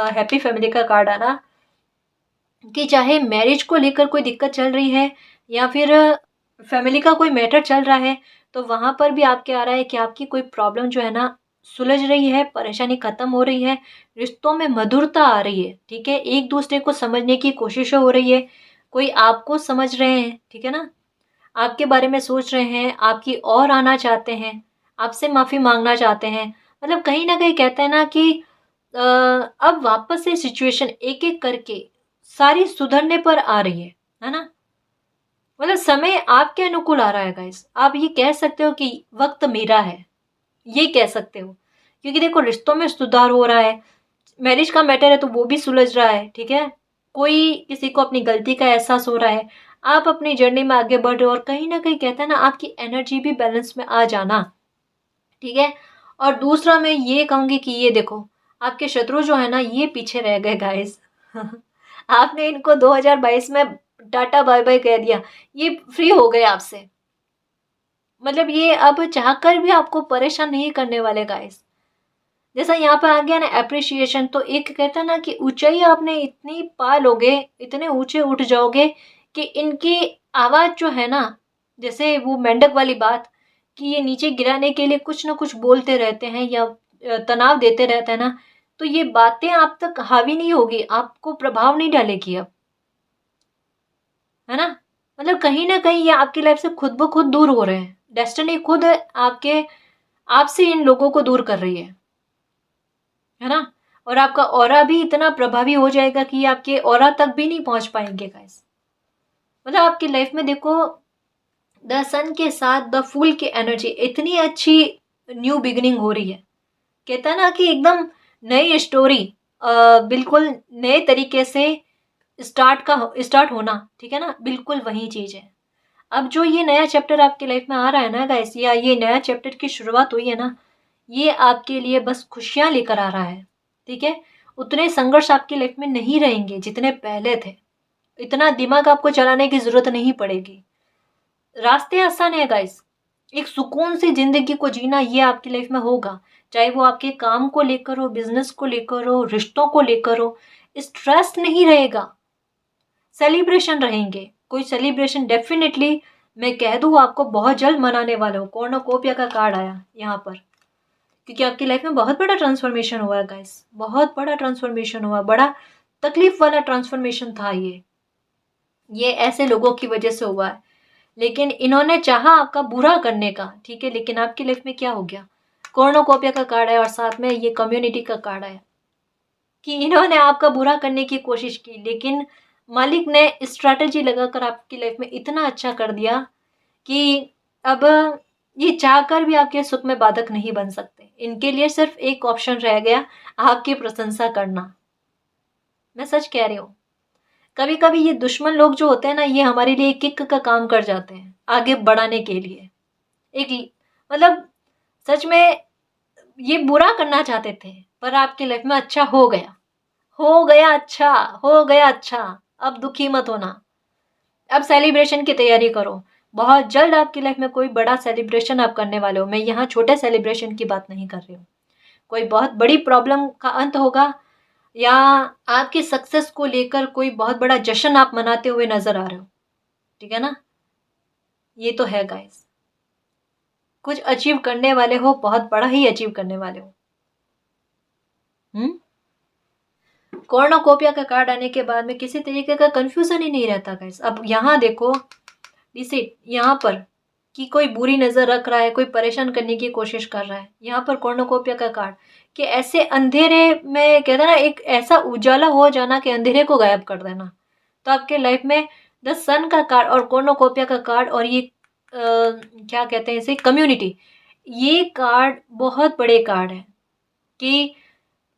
हैप्पी फैमिली का कार्ड आना कि चाहे मैरिज को लेकर कोई दिक्कत चल रही है या फिर फैमिली का कोई मैटर चल रहा है तो वहाँ पर भी आपके आ रहा है कि आपकी कोई प्रॉब्लम जो है ना सुलझ रही है, परेशानी खत्म हो रही है, रिश्तों में मधुरता आ रही है, ठीक है, एक दूसरे को समझने की कोशिश हो रही है, कोई आपको समझ रहे हैं, ठीक है ना, आपके बारे में सोच रहे हैं, आपकी ओर आना चाहते हैं, आपसे माफ़ी मांगना चाहते हैं। मतलब कहीं ना कहीं कहते हैं ना कि अब वापस से सिचुएशन एक एक करके सारी सुधरने पर आ रही है ना। मतलब समय आपके अनुकूल आ रहा है गाइस, आप ये कह सकते हो कि वक्त मेरा है, ये कह सकते हो, क्योंकि देखो रिश्तों में सुधार हो रहा है, मैरिज का मैटर है तो वो भी सुलझ रहा है, ठीक है, कोई किसी को अपनी गलती का एहसास हो रहा है, आप अपनी जर्नी में आगे बढ़ रहे हो, और कहीं ना कहीं कहते हैं ना आपकी एनर्जी भी बैलेंस में आ जाना, ठीक है। और दूसरा मैं ये कहूंगी कि ये देखो आपके शत्रु जो है ना ये पीछे रह गए गाइस आपने इनको 2022 में टाटा बाय बाय कह दिया, ये फ्री हो गए आपसे। मतलब ये अब चाहकर भी आपको परेशान नहीं करने वाले गाइस। जैसा यहाँ पे आ गया ना अप्रिशिएशन, तो एक कहता है ना कि ऊंचाई आपने इतनी पा लोगे, इतने ऊंचे उठ जाओगे कि इनकी आवाज जो है ना, जैसे वो मेंढक वाली बात कि ये नीचे गिराने के लिए कुछ ना कुछ बोलते रहते हैं या तनाव देते रहते हैं ना, तो ये बातें आप तक हावी नहीं होगी, आपको प्रभाव नहीं डालेगी अब, है ना। मतलब कहीं ना कहीं ये आपकी लाइफ से खुद ब खुद दूर हो रहे हैं, डेस्टिनी खुद आपके आपसे इन लोगों को दूर कर रही है ना। और आपका ऑरा भी इतना प्रभावी हो जाएगा कि आपके ऑरा तक भी नहीं पहुंच पाएंगे गाइस। मतलब आपकी लाइफ में देखो द सन के साथ द फूल की एनर्जी इतनी अच्छी न्यू बिगिनिंग हो रही है, कहता है ना कि एकदम नई स्टोरी, बिल्कुल नए तरीके से स्टार्ट होना, ठीक है ना, बिल्कुल वही चीज है। अब जो ये नया चैप्टर आपकी लाइफ में आ रहा है ना गाइस, या ये नया चैप्टर की शुरुआत हुई है ना, ये आपके लिए बस खुशियां लेकर आ रहा है, ठीक है। उतने संघर्ष आपकी लाइफ में नहीं रहेंगे जितने पहले थे, इतना दिमाग आपको चलाने की जरूरत नहीं पड़ेगी, रास्ते आसान है गाइस। एक सुकून से जिंदगी को जीना ये आपकी लाइफ में होगा, चाहे वो आपके काम को लेकर हो, बिजनेस को लेकर हो, रिश्तों को लेकर हो, स्ट्रेस नहीं रहेगा, सेलिब्रेशन रहेंगे। कोई सेलिब्रेशन डेफिनेटली मैं कह दूं आपको बहुत जल्द मनाने वाले हो। कॉर्नोकोपिया का कार्ड आया यहाँ पर, क्योंकि आपकी लाइफ में बहुत बड़ा ट्रांसफॉर्मेशन हुआ है गाइस, बहुत बड़ा ट्रांसफॉर्मेशन हुआ, बड़ा तकलीफ वाला ट्रांसफॉर्मेशन था ये ऐसे लोगों की वजह से हुआ है, लेकिन इन्होंने चाहा आपका बुरा करने का, ठीक है, लेकिन आपकी लाइफ में क्या हो गया, कॉर्नोकोपिया का कार्ड है और साथ में ये कम्युनिटी का कार्ड है कि इन्होंने आपका बुरा करने की कोशिश की, लेकिन मालिक ने स्ट्रैटेजी लगाकर आपकी लाइफ में इतना अच्छा कर दिया कि अब ये चाहकर भी आपके सुख में बाधक नहीं बन सकते। इनके लिए सिर्फ एक ऑप्शन रह गया, आपकी प्रशंसा करना। मैं सच कह रही हूँ, कभी कभी ये दुश्मन लोग जो होते हैं ना, ये हमारे लिए किक का काम कर जाते हैं आगे बढ़ाने के लिए। एक मतलब सच में ये बुरा करना चाहते थे, पर आपकी लाइफ में अच्छा हो गया, हो गया अच्छा, हो गया अच्छा। अब दुखी मत होना, अब सेलिब्रेशन की तैयारी करो, बहुत जल्द आपकी लाइफ में कोई बड़ा सेलिब्रेशन आप करने वाले हो। मैं यहाँ छोटे सेलिब्रेशन की बात नहीं कर रही हूँ, कोई बहुत बड़ी प्रॉब्लम का अंत होगा, या आपकी सक्सेस को लेकर कोई बहुत बड़ा जश्न आप मनाते हुए नजर आ रहे हो, ठीक है ना। ये तो है गाइस, कुछ अचीव करने वाले हो, बहुत बड़ा ही अचीव करने वाले हो। कॉर्नोकोपिया का कार्ड आने के बाद में किसी तरीके का कंफ्यूजन ही नहीं रहता गाइस। अब यहाँ देखो डिसिट यहाँ पर कि कोई बुरी नजर रख रहा है, कोई परेशान करने की कोशिश कर रहा है, यहाँ पर कॉर्नोकोपिया का कार्ड कि ऐसे अंधेरे में कहता ना एक ऐसा उजाला हो जाना कि अंधेरे को गायब कर देना। तो आपके लाइफ में द सन का कार्ड और कॉर्नोकोपिया का कार्ड और ये क्या कहते हैं इसे, कम्युनिटी, ये कार्ड बहुत बड़े कार्ड है कि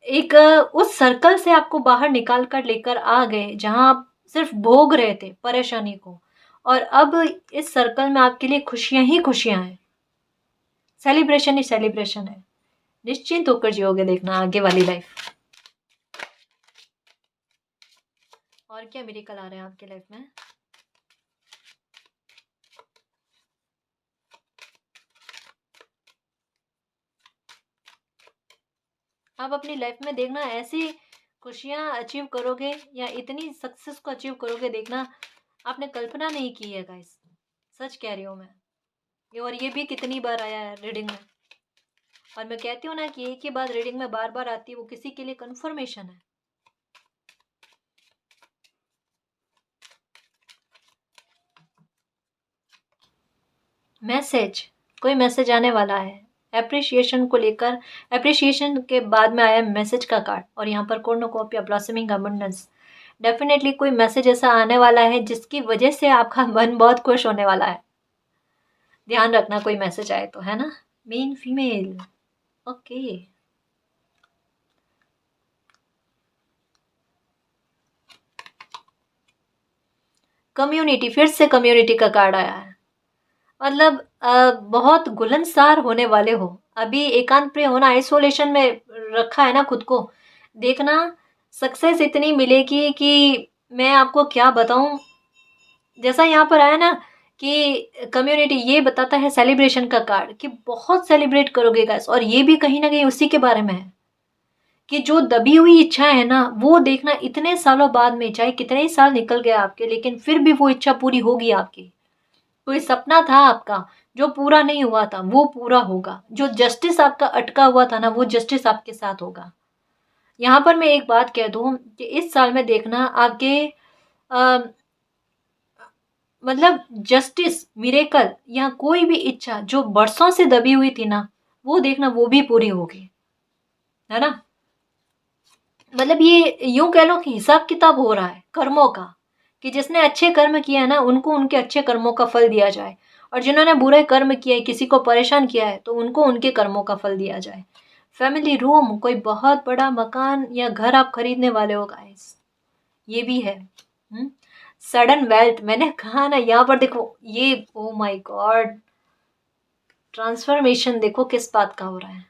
एक उस सर्कल से आपको बाहर निकाल कर लेकर आ गए जहां आप सिर्फ भोग रहे थे परेशानी को, और अब इस सर्कल में आपके लिए खुशियां ही खुशियां हैं, सेलिब्रेशन ही सेलिब्रेशन है। निश्चिंत होकर जियोगे देखना आगे वाली लाइफ। और क्या मिरेकल आ रहे हैं आपके लाइफ में। आप अपनी लाइफ में देखना ऐसी खुशियां अचीव करोगे या इतनी सक्सेस को अचीव करोगे, देखना आपने कल्पना नहीं की है गाइस, सच कह रही हूँ मैं। और ये भी कितनी बार आया है रीडिंग में। और मैं कहती हूँ ना कि एक ही बात रीडिंग में बार बार आती है, वो किसी के लिए कंफर्मेशन है। मैसेज, कोई मैसेज आने वाला है एप्रिशिएशन को लेकर। एप्रिशिएशन के बाद में आया मैसेज का कार्ड, और यहाँ पर कॉर्नुकोपिया, ब्लॉसमिंग अबंडेंस। डेफिनेटली कोई मैसेज ऐसा आने वाला है जिसकी वजह से आपका मन बहुत खुश होने वाला है। ध्यान रखना कोई मैसेज आए तो, है ना। Main female, okay. कम्युनिटी, फिर से कम्युनिटी का कार्ड आया है। मतलब बहुत गुलनसार होने वाले हो। अभी एकांत प्रिय होना, आइसोलेशन में रखा है ना खुद को। देखना सक्सेस इतनी मिलेगी कि मैं आपको क्या बताऊं। जैसा यहाँ पर आया ना कि कम्युनिटी, ये बताता है सेलिब्रेशन का कार्ड कि बहुत सेलिब्रेट करोगे गाइस। और ये भी कहीं ना कहीं उसी के बारे में है कि जो दबी हुई इच्छा है ना, वो देखना इतने सालों बाद में, चाहे कितने ही साल निकल गए आपके, लेकिन फिर भी वो इच्छा पूरी होगी आपकी। कोई सपना था आपका जो पूरा नहीं हुआ था, वो पूरा होगा। जो जस्टिस आपका अटका हुआ था ना, वो जस्टिस आपके साथ होगा। यहाँ पर मैं एक बात कह दूं कि इस साल में देखना आपके आ, मतलब जस्टिस, मिरेकल या कोई भी इच्छा जो बरसों से दबी हुई थी ना, वो देखना वो भी पूरी होगी, है ना। मतलब ये यूं कह लो कि हिसाब किताब हो रहा है कर्मों का, कि जिसने अच्छे कर्म किए हैं ना, उनको उनके अच्छे कर्मों का फल दिया जाए, और जिन्होंने बुरे कर्म किए, किसी को परेशान किया है, तो उनको उनके कर्मों का फल दिया जाए। फैमिली रूम, कोई बहुत बड़ा मकान या घर आप खरीदने वाले हो गाइस, ये भी है। सडन वेल्थ, मैंने कहा ना, यहाँ पर देखो ये, ओ माय गॉड, ट्रांसफॉर्मेशन देखो किस बात का हो रहा है।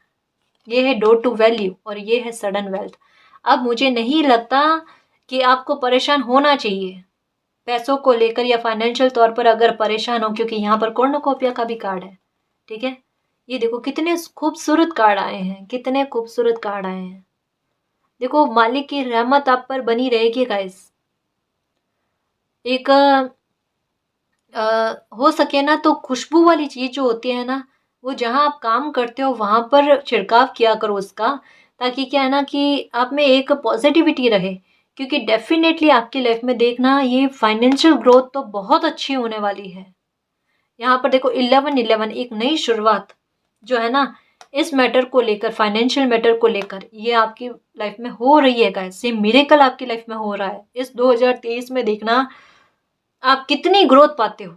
ये है डोर टू वैल्यू, और ये है सडन वेल्थ। अब मुझे नहीं लगता कि आपको परेशान होना चाहिए पैसों को लेकर या फाइनेंशियल तौर पर अगर परेशान हो, क्योंकि यहाँ पर कॉर्नुकोपिया का भी कार्ड है। ठीक है, ये देखो कितने खूबसूरत कार्ड आए हैं, कितने खूबसूरत कार्ड आए हैं। देखो मालिक की रहमत आप पर बनी रहेगी गाइस। एक हो सके ना तो खुशबू वाली चीज जो होती है ना, वो जहाँ आप काम करते हो वहां पर छिड़काव किया करो उसका, ताकि क्या है ना कि आप में एक पॉजिटिविटी रहे। क्योंकि डेफिनेटली आपकी लाइफ में देखना ये फाइनेंशियल ग्रोथ तो बहुत अच्छी होने वाली है। यहाँ पर देखो 11-11, एक नई शुरुआत जो है ना, इस मैटर को लेकर, फाइनेंशियल मैटर को लेकर, ये आपकी लाइफ में हो रही है गाइस। ये मिरेकल आपकी लाइफ में हो रहा है इस 2023 में। देखना आप कितनी ग्रोथ पाते हो,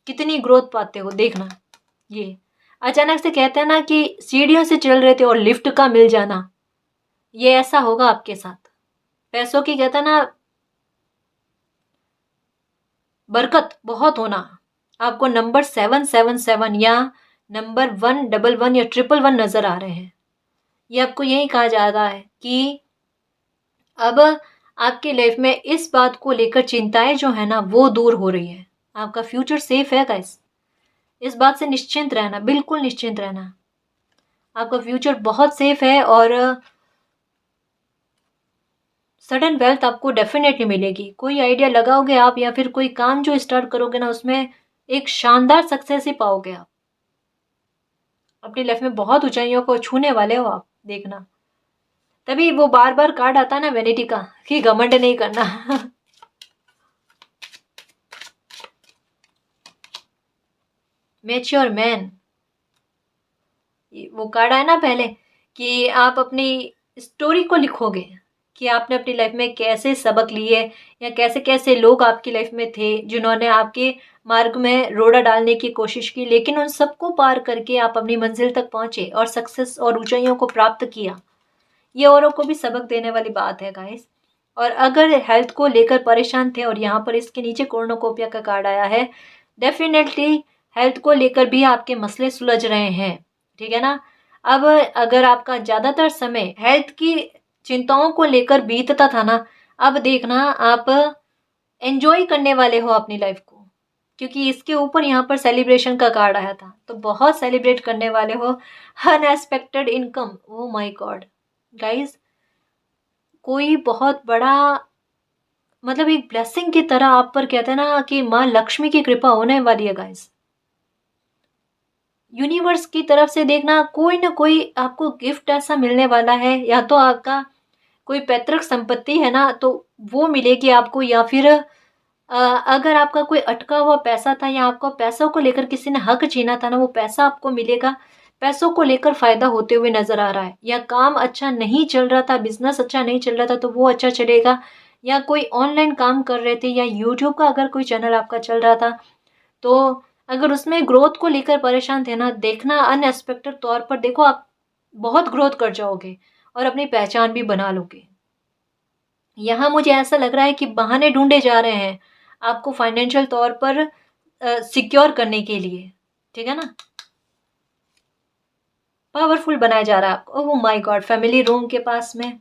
कितनी ग्रोथ पाते हो देखना। ये अचानक से कहते हैं ना कि सीढ़ियों से चल रहे थे और लिफ्ट का मिल जाना, ये ऐसा होगा आपके साथ। पैसों की कहते हैं ना बरकत बहुत होना। आपको नंबर 777 या नंबर 111 या 111 नजर आ रहे हैं। ये आपको यही कहा जा रहा है कि अब आपकी लाइफ में इस बात को लेकर चिंताएं जो है ना, वो दूर हो रही है। आपका फ्यूचर सेफ है गाइस, इस बात से निश्चिंत रहना, बिल्कुल निश्चिंत रहना। आपका फ्यूचर बहुत सेफ है, और सडन वेल्थ आपको डेफिनेटली मिलेगी। कोई आइडिया लगाओगे आप या फिर कोई काम जो स्टार्ट करोगे ना, उसमें एक शानदार सक्सेस ही पाओगे आप। अपनी लाइफ में बहुत ऊंचाइयों को छूने वाले हो आप, देखना। तभी वो बार बार कार्ड आता है ना वैनिटी का, कि घमंड नहीं करना। मैच्योर मैन, वो कार्ड आया ना पहले, कि आप अपनी स्टोरी को लिखोगे, कि आपने अपनी लाइफ में कैसे सबक लिए, या कैसे कैसे लोग आपकी लाइफ में थे जिन्होंने आपके मार्ग में रोड़ा डालने की कोशिश की, लेकिन उन सबको पार करके आप अपनी मंजिल तक पहुंचे और सक्सेस और ऊंचाइयों को प्राप्त किया। ये औरों को भी सबक देने वाली बात है गाइस। और अगर हेल्थ को लेकर परेशान थे, और यहाँ पर इसके नीचे कॉर्नुकोपिया का कार्ड आया है, डेफिनेटली हेल्थ को लेकर भी आपके मसले सुलझ रहे हैं। ठीक है ना। अब अगर आपका ज़्यादातर समय हेल्थ की चिंताओं को लेकर बीतता था ना, अब देखना आप एंजॉय करने वाले हो अपनी लाइफ को। क्योंकि इसके ऊपर यहाँ पर सेलिब्रेशन का कार्ड आया था, तो बहुत सेलिब्रेट करने वाले हो। Unexpected income, oh my God guys, कोई बहुत बड़ा, मतलब एक ब्लेसिंग की तरह आप पर कहते हैं ना कि माँ लक्ष्मी की कृपा होने वाली है गाइस। यूनिवर्स की तरफ से देखना कोई ना कोई आपको गिफ्ट ऐसा मिलने वाला है, या तो आपका कोई पैतृक संपत्ति है ना तो वो मिलेगी आपको, या फिर अगर आपका कोई अटका हुआ पैसा था या आपको पैसों को लेकर किसी ने हक छीना था ना, वो पैसा आपको मिलेगा। पैसों को लेकर फायदा होते हुए नजर आ रहा है, या काम अच्छा नहीं चल रहा था, बिजनेस अच्छा नहीं चल रहा था तो वो अच्छा चलेगा, या कोई ऑनलाइन काम कर रहे थे, या यूट्यूब का अगर कोई चैनल आपका चल रहा था तो अगर उसमें ग्रोथ को लेकर परेशान थे ना, देखना अनएक्सपेक्टेड तौर पर देखो आप बहुत ग्रोथ कर जाओगे और अपनी पहचान भी बना लोगे। यहाँ मुझे ऐसा लग रहा है कि बहाने ढूंढे जा रहे हैं आपको फाइनेंशियल तौर पर सिक्योर करने के लिए, ठीक है ना। पावरफुल बनाया जा रहा है आपको। Oh my God, family room के पास में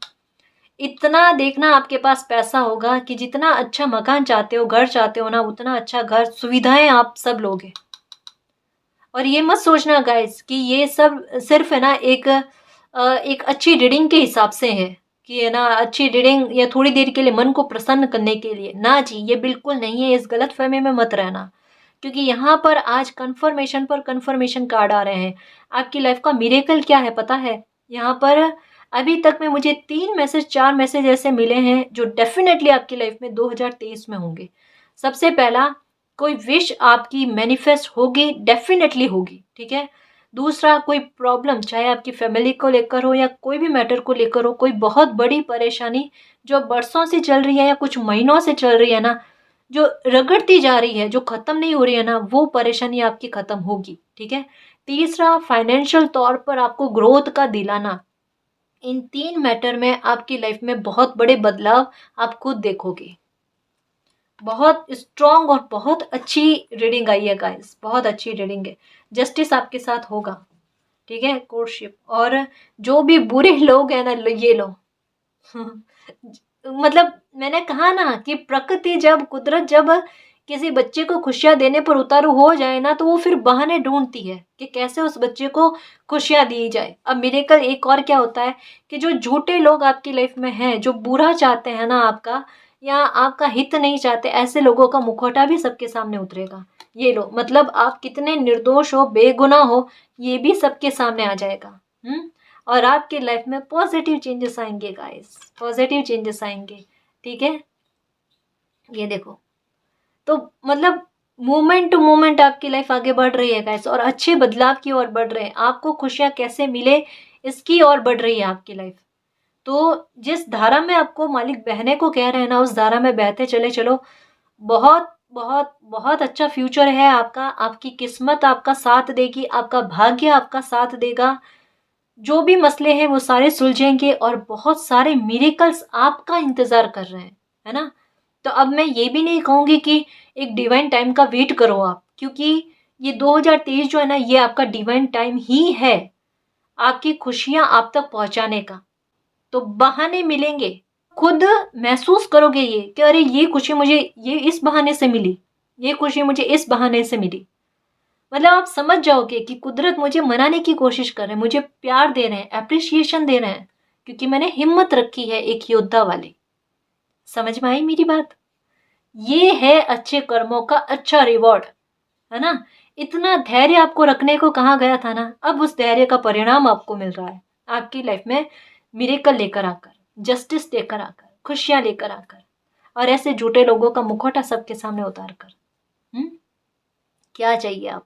इतना देखना आपके पास पैसा होगा कि जितना अच्छा मकान चाहते हो, घर चाहते हो ना, उतना अच्छा घर सुविधाएं आप सब लोगे। और ये मत सोचना गाइस कि ये सब सिर्फ है ना एक अच्छी रीडिंग के हिसाब से है, कि है ना अच्छी रीडिंग या थोड़ी देर के लिए मन को प्रसन्न करने के लिए ना जी, ये बिल्कुल नहीं है। इस गलत फहमी में मत रहना, क्योंकि यहाँ पर आज कन्फर्मेशन पर कन्फर्मेशन कार्ड आ रहे हैं। आपकी लाइफ का मिरेकल क्या है पता है? यहाँ पर अभी तक में मुझे 4 मैसेज ऐसे मिले हैं जो डेफिनेटली आपकी लाइफ में 2023 में होंगे। सबसे पहला, कोई विश आपकी मैनिफेस्ट होगी, डेफिनेटली होगी, ठीक है। दूसरा, कोई प्रॉब्लम चाहे आपकी फैमिली को लेकर हो या कोई भी मैटर को लेकर हो, कोई बहुत बड़ी परेशानी जो बरसों से चल रही है या कुछ महीनों से चल रही है ना, जो रगड़ती जा रही है, जो खत्म नहीं हो रही है ना, वो परेशानी आपकी खत्म होगी, ठीक है। तीसरा, फाइनेंशियल तौर पर आपको ग्रोथ का दिलाना। इन 3 मैटर में आपकी लाइफ में बहुत बड़े बदलाव आप खुद देखोगे। बहुत स्ट्रॉन्ग और बहुत अच्छी रीडिंग आई है गाइस, बहुत अच्छी रीडिंग है। जस्टिस आपके साथ होगा, ठीक है, कोर्टशिप। और जो भी बुरे लोग हैं ना, ये लो मतलब मैंने कहा ना कि प्रकृति जब, कुदरत जब किसी बच्चे को खुशियां देने पर उतारू हो जाए ना, तो वो फिर बहाने ढूंढती है कि कैसे उस बच्चे को खुशियां दी जाए। अब मिरेकल एक और क्या होता है कि जो झूठे लोग आपकी लाइफ में हैं, जो बुरा चाहते हैं ना आपका, या आपका हित नहीं चाहते, ऐसे लोगों का मुखौटा भी सबके सामने उतरेगा। ये लो, मतलब आप कितने निर्दोष हो, बेगुनाह हो, ये भी सबके सामने आ जाएगा। और आपकी लाइफ में पॉजिटिव चेंजेस आएंगे गाइस, पॉजिटिव चेंजेस आएंगे, ठीक है। ये देखो, तो मतलब मोमेंट टू मोमेंट आपकी लाइफ आगे बढ़ रही है गाइस, और अच्छे बदलाव की ओर बढ़ रहे हैं। आपको खुशियां कैसे मिले इसकी ओर बढ़ रही है आपकी लाइफ। तो जिस धारा में आपको मालिक बहने को कह रहे हैं ना, उस धारा में बहते चले चलो। बहुत बहुत बहुत अच्छा फ्यूचर है आपका। आपकी किस्मत आपका साथ देगी, आपका भाग्य आपका साथ देगा। जो भी मसले हैं वो सारे सुलझेंगे और बहुत सारे मिरेकल्स आपका इंतजार कर रहे हैं, है ना। तो अब मैं ये भी नहीं कहूंगी कि एक डिवाइन टाइम का वेट करो आप, क्योंकि ये 2023 जो है ना, ये आपका डिवाइन टाइम ही है आपकी खुशियां आप तक पहुंचाने का। तो बहाने मिलेंगे, खुद महसूस करोगे ये कि अरे ये खुशी मुझे ये इस बहाने से मिली, ये खुशी मुझे इस बहाने से मिली। मतलब आप समझ जाओगे कि कुदरत मुझे मनाने की कोशिश कर रहे हैं, मुझे प्यार दे रहे हैं, अप्रिसिएशन दे रहे हैं, क्योंकि मैंने हिम्मत रखी है एक योद्धा वाली। समझ में आई मेरी बात? ये है अच्छे कर्मों का अच्छा रिवॉर्ड, है ना। इतना धैर्य आपको रखने को कहा गया था ना, अब उस धैर्य का परिणाम आपको मिल रहा है आपकी लाइफ में, मिरेकल लेकर आकर, जस्टिस लेकर आकर, खुशियां लेकर आकर, और ऐसे झूठे लोगों का मुखौटा सबके सामने उतार कर। क्या चाहिए आप?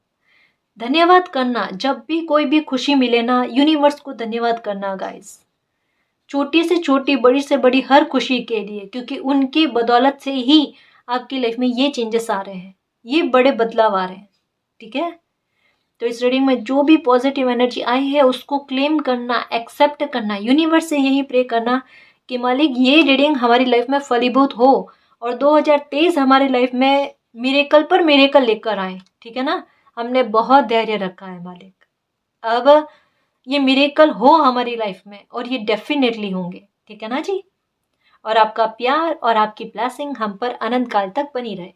धन्यवाद करना, जब भी कोई भी खुशी मिले ना, यूनिवर्स को धन्यवाद करना गाइस। छोटी से छोटी, बड़ी से बड़ी हर खुशी के लिए, क्योंकि उनकी बदौलत से ही आपकी लाइफ में ये चेंजेस आ रहे हैं, ये बड़े बदलाव आ रहे हैं, ठीक है। तो इस रीडिंग में जो भी पॉजिटिव एनर्जी आई है उसको क्लेम करना, एक्सेप्ट करना, यूनिवर्स से यही प्रे करना कि मालिक ये रीडिंग हमारी लाइफ में फलीभूत हो और 2023 हमारी लाइफ में मिरेकल पर मिरेकल लेकर आए, ठीक है ना। हमने बहुत धैर्य रखा है मालिक, अब ये मिरेकल हो हमारी लाइफ में, और ये डेफिनेटली होंगे, ठीक है ना जी। और आपका प्यार और आपकी ब्लेसिंग हम पर अनंत काल तक बनी रहे।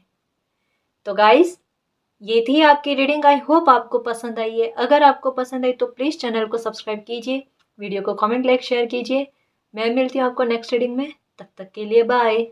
तो गाइस, ये थी आपकी रीडिंग। आई होप आपको पसंद आई है। अगर आपको पसंद आई तो प्लीज़ चैनल को सब्सक्राइब कीजिए, वीडियो को कमेंट, लाइक, शेयर कीजिए। मैं मिलती हूँ आपको नेक्स्ट रीडिंग में, तब तक के लिए बाय।